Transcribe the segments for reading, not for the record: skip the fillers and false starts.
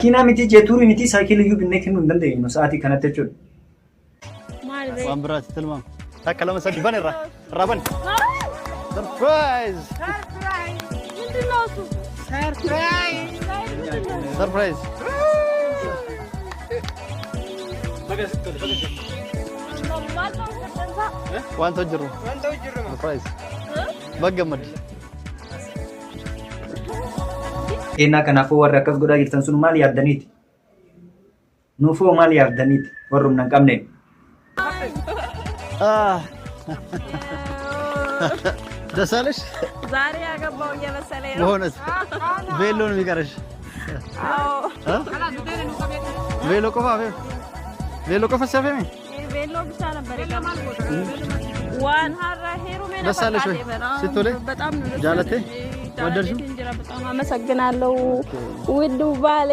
Makiinaa miti jechuun miti saayikilii iyyuu binnee kennuu hin dandeenyu sa'aatii kanatti jechuudha. Maal bee? Waan biraatti tilmaama. Takka lama sadii ban irraa ban. Surprise! ምንድን ነው እሱ? Surprise! Maal ta'uu danda'a? Wanta hojjiru. Surprise! Baggammaddi. Kennaa kanaafuu warri akkas godhaa jirtan sun maal yaaddaniiti? Nuufoo maal yaaddaniiti? Warri humna hin qabne. ደስ አለሽ? ዛሬ ያገባው እየመሰለኝ ነው። በእውነት ቬሎ ነው የሚቀርሽ። አዎ ቬሎ ቆፋ ቬሎ ቆፋ ሰፈሚ ቬሎ ብቻ ነበር የቀረው። ዋን ሀራ ሄሩ ሜና ደስ አለሽ ወይ? ስትወለ በጣም ነው ደስ ጃለቴ ወደድሽው? እንጀራ በጣም አመሰግናለሁ ውድ ባሌ።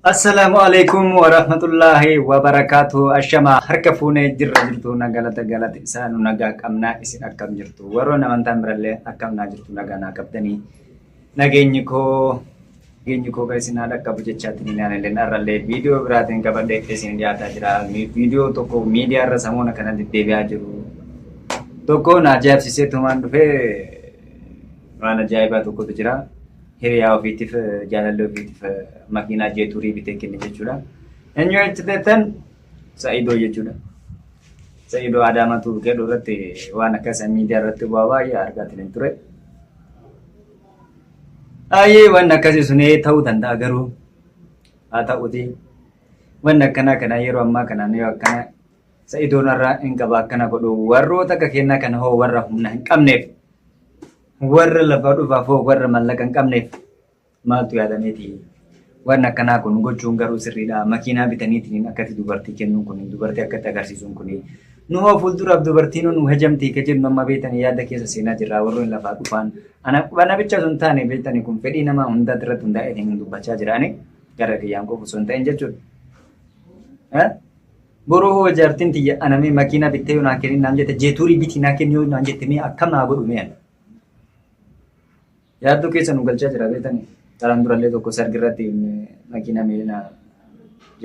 Assalamu alaikum warahmatullahi wabarakatuh. Ashama harka fuune jirra jirtu nagalata galata isaanu nagaa qabnaa isin akkam jirtu warroon amantaan birallee akkam naa jirtu nagaa naa qabdanii nageenyi koo kan isin haadha qabu jechaatiin ilaalee narrallee viidiyoo biraatiin qabadhee isin dhiyaataa jira. Viidiyoo tokko miidiyaa irra samoona kana deddeebi'aa jiru tokko na ajaa'ibsiisee tumaan dhufee waan ajaa'ibaa tokkotu jira. Hiriyaa ofiitiif jaalallee ofiitiif makiinaa jeeturii bitee kenne jechuudha. Eenyu itti teettan Sa'idoo jechuudha. Sa'idoo Adaamatu jedhu irratti waan akkasii miidiyaa irratti bu'aa baay'ee argaa ture. Baay'ee waan akkasii sun ta'uu danda'a garuu haa ta'uti. Waan akkanaa kana yeroo ammaa kanaan yoo akkana Sa'idoon irraa hin qaba akkana godhu warroota akka kennaa kana hoo warra humna hin qabneef. Warra lafa dhufaaf warra mallaqa hin qabneef maaltu yaadameeti waan akkanaa kun gochuun garuu sirriidha. Makiinaa bitaniitiin akkati dubartii kennuun kun dubartii akkatti agarsiisuun kun nu hoo fuulduraaf dubartiin nu hajamtii ka jennu amma beetanii yaada keessa seenaa jirra warroon lafaa dhufaan ana bicha sun taane beetanii kun fedhii namaa hundaa irratti hundaa'eetiin dubbachaa jiraani gara kiyyaan qofu sun ta'in jechuudha. Boroo hoo jaartiin tiyya anamee makiinaa bittee yoo naa kennin naan jette jeetuurii bitii naa kenni yoo naan jette mee akkam naa godhu mee yaaddu keessa nu galchaa jira beetanii taraan durallee tokko sargirratti makiinaa miilina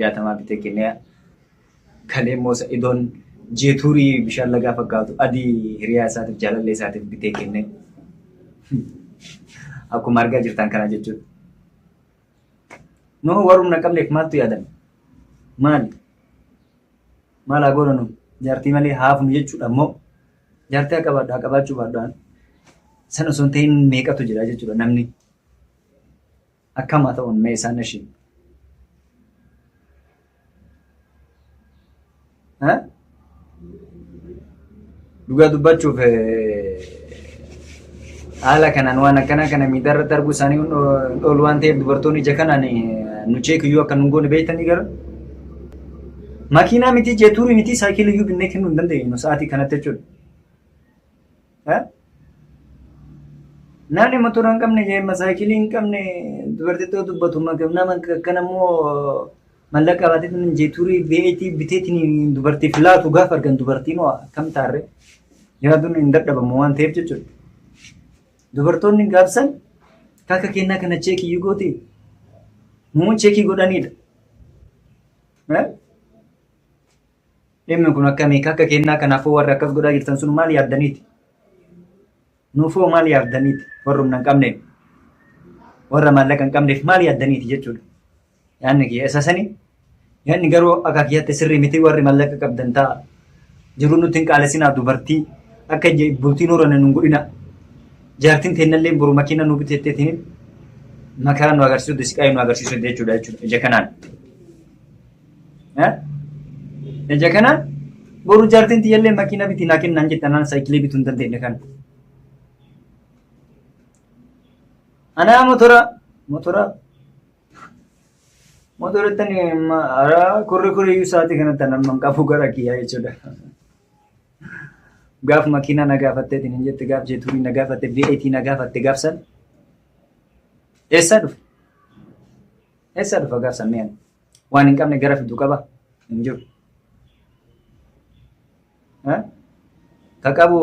60 bitee kennee kalee immoo Sa'idoon jeetuurii bishaan lagaa fakkaatu adii hiriyaa isaatiif jaalallee isaatiif bitee kennee akkuma argaa jirtan kana jechuudha. Nuhu warrumna qabneef maaltu yaadame? Maal haa godhanu? Jaartii malee haafnu jechuudha immoo jaartii haa qabaachuu baadhaan. Sana osoo hin ta'in meeqatu jira jechuudha namni akkamaa ta'uun mee isaan ishee dhugaa dubbachuuf haala kanaan waan akkanaa kana miidhaa irratti arguu isaanii oolu waan ta'eef dubartoonni ija kanaan nu cheekiyyuu akka nu goone beektanii gara makiinaa miti jeetuurii miti saayikilii iyyuu binnee kennuu hin dandeenyu sa'aatii kanatti jechuudha. Namni motora hin qabne jeemma saayikilii hin qabne dubartiittoo dubbatu nama akkana immoo mallaqa qabaatee jeetuurii veetii biteetiin dubartiif laatu gaafa argan dubartiin akkam taarree yaaduun hin dadhabamu waan ta'eef jechuudha. Dubartoonni gaafsan kakka kennaa kana cheekii gooti muu cheekii godhanidha. Dhimmi kun akkamii kakka kennaa kanaafuu warri akkas godhaa jirtan sun maal yaaddaniiti? Nuufoo maal yaaddaniiti? Warra humna hin qabneef warra maallaqa hin qabneef maal yaaddaniiti jechuudha. Yaadni kiyya isa sanii yaadni garuu akka kiyyaatti sirrii miti warri maallaqa qabdan ta'a. Jiruu nutti hin qaalessinaa dubartii akka bultiin horan nu godhina. Jaartiin teennallee boru makiina nu biteetteetiin makaraa nu agarsiisu siqaayii nu agarsiisu jechuudha ija kanaan. Ija kanaan boru jaartiin tiyyallee makiina bitii naa kennaan jettanaan saayikilii bituu hin dandeenye kana. Ana motorettani kurri isaati kanatti nama qabu gara kiyyaa jechuudha. Gaaf makiinaa na gaafatteetiin hin jette gaaf jeetuurii na gaafatte VAT na gaafatte gaafsan eessaa dhufe? Eessaa dhufa gaafsan mee waan hin qabne gara fiduu qaba hin jiru. Ka qabu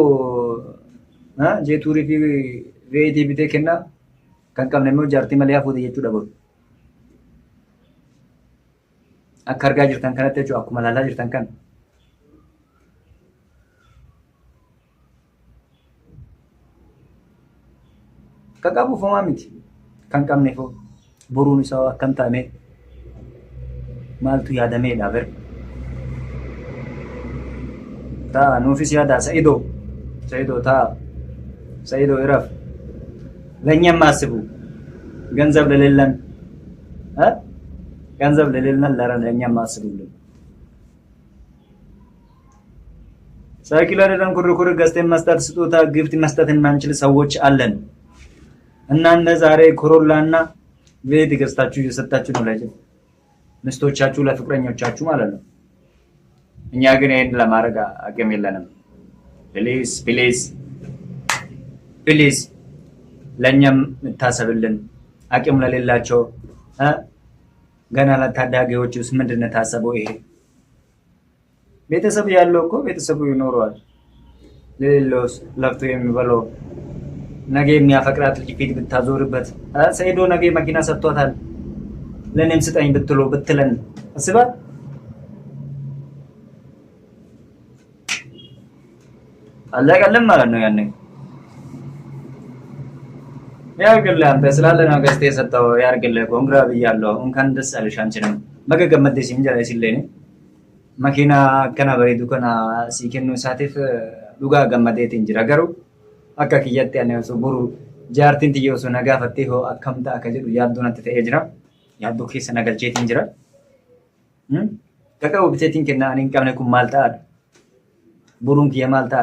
jeetuurii fi VAT bitee kennaa Kan qabne immoo jaartii malee hafuuti jechuudha boru. Akka argaa jirtan kanatti jechuudha akkuma ilaalaa jirtan kan. Kan qabuuf homaa miti. Kan qabneef boruun isaa akkam taane maaltu yaadameedha ber. Ta'a nuufis yaada Sa'idoo ta'a. Sa'idoo iraf. Lanyam ማስቡ ገንዘብ ለሌለን ገንዘብ ለሌለን ለኛም ማስቡልን ሳይክል አይደለም ኩርኩር ገዝተን መስጠት ስጦታ ግፍት መስጠት የማንችል ሰዎች አለን እና እንደ ዛሬ ኮሮላና ቤት ገዝታችሁ እየሰጣችሁ ነው ለጅ ምስቶቻችሁ ለፍቅረኞቻችሁ ማለት ነው። እኛ ግን ይሄን ለማድረግ አቅም የለንም። ፕሊዝ ለኛም ታሰብልን አቅም ለሌላቸው ገና ለታዳጊዎችስ ምንድነው ታሰበው? ይሄ ቤተሰብ ያለው እኮ ቤተሰቡ ይኖረዋል። ለሌሎስ ለፍቶ የሚበላው ነገ የሚያፈቅራት ልጅ ፊት ብታዞርበት ሰይዶ ነገ መኪና ሰጥቷታል ለኔም ስጠኝ ብትለን አስባ አላቀለም ማለት ነው ያኔ ያርግልህ አንተ ስላለ ነው ገዝተህ የሰጠው ያርግልህ ኮንግራ ብያለሁ እንኳን ደስ አለሽ አንቺንም መገገመት ሲንጀራ ሲለኝ መኪና ከና በሬዱ ከና ሲከኑ ሳቴፍ ዱጋ ገመዴት እንጅራ ገሩ አካ ኪያት ያኔ ቡሩ ጃርቲን ትየውሱ ነጋ ፈቴሆ አከምታ አከጀዱ ያዱነት ተኤጅራ ያዱ ኬስ ነገልቼት እንጅራ ከከው ብቴቲን ከና አኒን ቀምነኩ ማልታ ቡሩን ኪያ ማልታ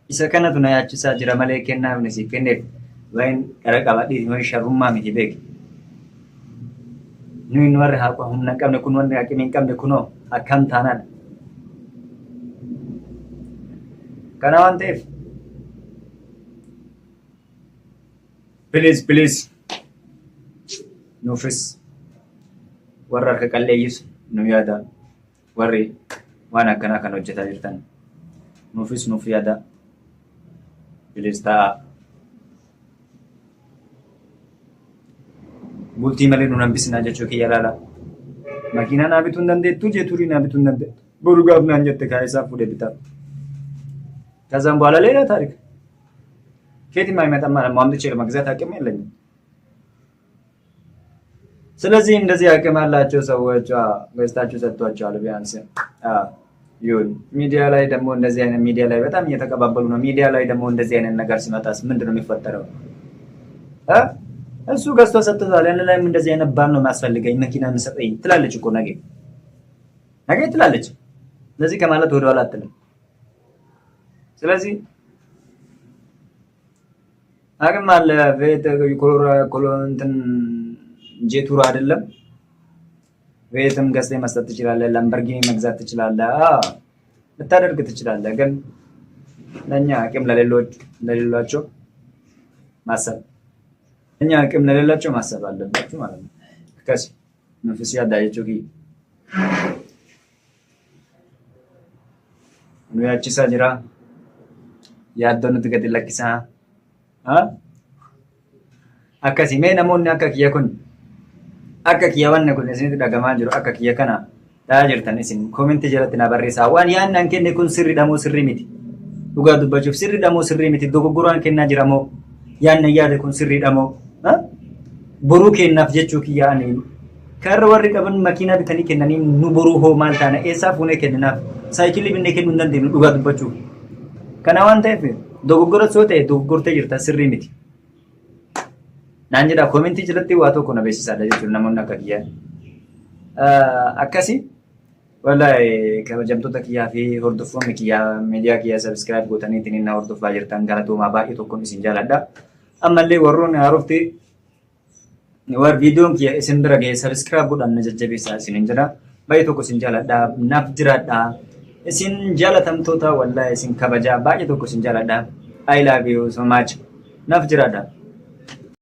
isa kanatu na yaachisaa jira malee kennaaf ni siif kenneef wayin qara qabadhiiti wani sharrummaa miti beeki. Nuyi warri haa humna hin qabne kun wanni haqimii hin qabne kunoo akkam taanaadha. Kana waan ta'eef please nuufis warra harka qalleeyyis nu yaada warri waan akkanaa kan hojjetaa jirtan nuufis nuuf yaada. Bilista bultii malee nu hambisnaa jechuu kiyya laala. Makiinaa naa bituu hin dandeettu jeturii naa bituu hin dandeettu. Boru gaaf naan jette kaa isaa fuudhee bitaaf. Kazaan በኋላ ሌላ ታሪክ ከየትም አይመጣም ማለት ማምጥቼ ለመግዛት አቅም የለኝም። ስለዚህ እንደዚህ አቅም ያላቸው ሰዎች ገዝታችሁ ሰጥቷቸዋል ቢያንስ ይሁን ሚዲያ ላይ ደግሞ እንደዚህ አይነት ሚዲያ ላይ በጣም እየተቀባበሉ ነው። ሚዲያ ላይ ደግሞ እንደዚህ አይነት ነገር ሲመጣስ ምንድነው የሚፈጠረው? እሱ ገዝቶ ሰጥቷል ያን ላይም እንደዚህ አይነት ባል ነው የሚያስፈልገኝ መኪና የምሰጠኝ ትላለች እኮ ነገ ትላለች። ስለዚህ ከማለት ወደ ኋላ አትልም። ስለዚህ አቅም አለ ቤት ኮሎንትን ጄቱራ አይደለም ቤትም ገዝተህ መስጠት ትችላለህ። ላምበርጊኒ መግዛት ትችላለህ። ልታደርግ ትችላለህ። ግን ለኛ አቅም ለሌላቸው ማሰብ አለባችሁ ማለት ነው። ከዚህ መንፈስ ያዳየችው ኪ ነው ያቺሳ ጅራ ያዶኑት ገድ ለኪሳ አካሲ ሜ ነሞን አካኪያ ኩን akka kiyyawan kun isinitti dhagamaa jiru akka kiyya kana dhaa jirtan isin koomenti jalatti na barreessaa waan yaannaan kenne kun sirriidha moo sirrii miti dhugaa dubbachuuf sirriidha moo sirrii miti dogoggoraan kennaa jira moo yaanna yaade kun sirriidha moo boruu kennaaf jechuu kiyyaanii karra warri qaban makiinaa bitanii kennanii nu boruu hoo maal taana eessaa fuunee kenninaaf saayikilii binnee kennuu hin dandeenyu dhugaa dubbachuuf kana waan ta'eef dogoggora soo ta'e dogoggortee jirta sirrii miti. Naan jedha koomentii jalatti waa tokko na beeksisaadha jechuudha namoonni akka kiyyaa. Akkasii wallahi kabajamtoota kiyyaa fi hordoftoonni kiyyaa miidiyaa kiyyaa sabiskiraayib gootanii ittiin na hordofaa jirtan galatoomaa baay'ee tokkoon isin jaaladha. Ammallee warroonni haarofti war viidiyoon kiyya isin bira ga'e sabiskiraayib godhan na jajjabeessaa isin jedha. Baay'ee tokko isin jaaladha. Naaf jiraadha. Isin jaalatamtoota wallahi isin kabajaa baay'ee tokko isin jaaladha. I love you so much. Naaf jiraadha.